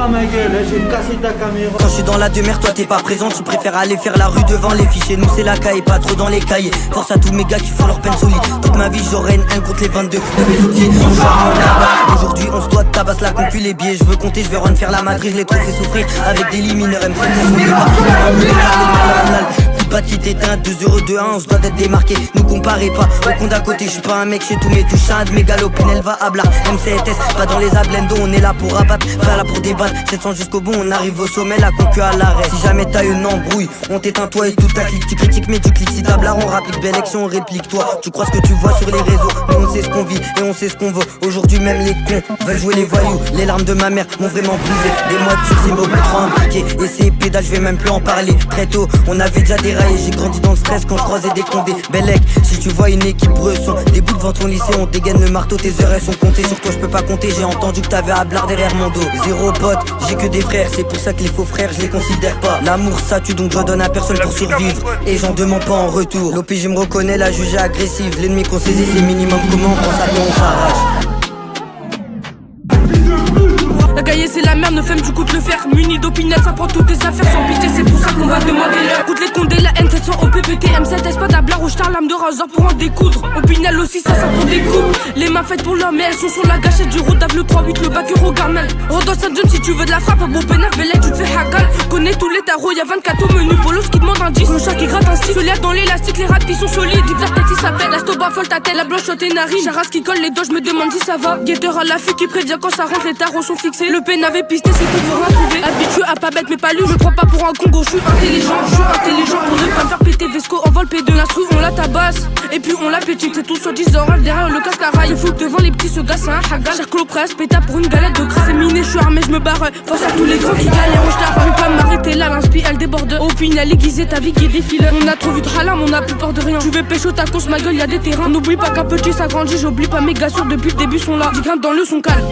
pas ma gueule, j'ai cassé ta caméra. Quand je suis dans la demeure, toi t'es pas présent. Tu préfères aller faire la rue devant les fichiers. Nous c'est la caille, pas trop dans les cahiers. Force à tous mes gars qui font leur peine solide. Toute ma vie j'aurai une haine contre les 22 de mes outils. Aujourd'hui on se doit de tabasse la concu les billets. Je veux compter, je vais run faire la Madrid. Je les trop fait souffrir avec des limineurs M7 pas qui t'éteint, 2-0-2-1, on se doit d'être démarqué. Nous comparez pas au compte d'à côté, je suis pas un mec chez tous mes touches. Un de mes galopines, elle va à Blar, MCTS, pas dans les ablendo, on est là pour abattre, pas là pour débattre. 700 jusqu'au bout, on arrive au sommet, la concu à l'arrêt. Si jamais t'as une embrouille, on t'éteint toi et toute ta clique. Tu critiques mais tu cliques, si t'as Blar, on rapplique, belle action, on réplique toi. Tu crois ce que tu vois sur les réseaux, nous on sait ce qu'on vit et on sait ce qu'on veut. Aujourd'hui même les cons veulent jouer les voyous, les larmes de ma mère m'ont vraiment brisé. Des mois de c'est beaucoup trop impliqué, et ces pédales, je vais même plus en parler. Très tôt, on avait déjà déraillé, j'ai grandi dans le stress quand je croisais des condés. Bellec, si tu vois une équipe bresson, des bouts devant ton lycée, on dégaine le marteau, tes heures elles sont comptées. Sur toi je peux pas compter, j'ai entendu que t'avais à Blar derrière mon dos. Zéro pote, j'ai que des frères, c'est pour ça que les faux frères je les considère pas. L'amour ça tue donc je donne à personne pour survivre, et j'en demande pas en retour. L'OPJ me reconnaît, la juge est agressive. L'ennemi qu'on saisit c'est minimum, comment on pense à bien on s'arrache. La cahier c'est la merde, ne femme du coup de le faire. Muni d'opinel, ça prend toutes tes affaires sans pitié, c'est pour ça qu'on va demander l'heure. Écoute les condés, la N700 au PPT, M7S pas d'ablar ou j't'arre lame de rasoir pour en découdre. Opinel aussi, ça prend des coups. Les mains faites pour l'homme, mais elles sont sur la gâchette du route. Le 3-8, le bac au Garmel. Rodos Saint-John si tu veux de la frappe, bon pénal, Bellec, tu te fais hagal. Connais tous les tarots, y'a 24 au menu. Bolos qui demande un 10, le chat qui gratte un stick. Se lève dans l'élastique, les rats qui sont solides. Dipsar tête, il s'appelle, la stoba folle ta tête, la blanche tes narines. Charas qui colle les dos, je me demande si ça va. Guetteur à l'affût qui prévient quand ça rentre, les tarots sont fixés. Le pen avait pisté, c'est tout pour rien trouver. Habitué à pas bête mais pas lu, je prends pas pour un Congo, je suis intelligent pour ne pas me faire péter. Vesco envole P2, l'instru on la tabasse et puis on la pétite. C'est tout sur 10 oranges derrière le casque à rail. Le foot devant les petits, ce gars c'est un haga. Cher presse, péta pour une galette de crasse. C'est miné, je suis armé, je me barre. Face à tous les grands qui galèrent, on je peux pas m'arrêter là, l'inspi elle déborde. Au final aiguisé, ta vie qui défile. On a trop vu de halam, on a plus peur de rien. Tu veux pécho ta cause, ma gueule, y'a des terrains. N'oublie pas qu'un petit ça grandit, j'oublie pas mes gars sûrs depuis le début sont là. J'grimpe dans le son calme.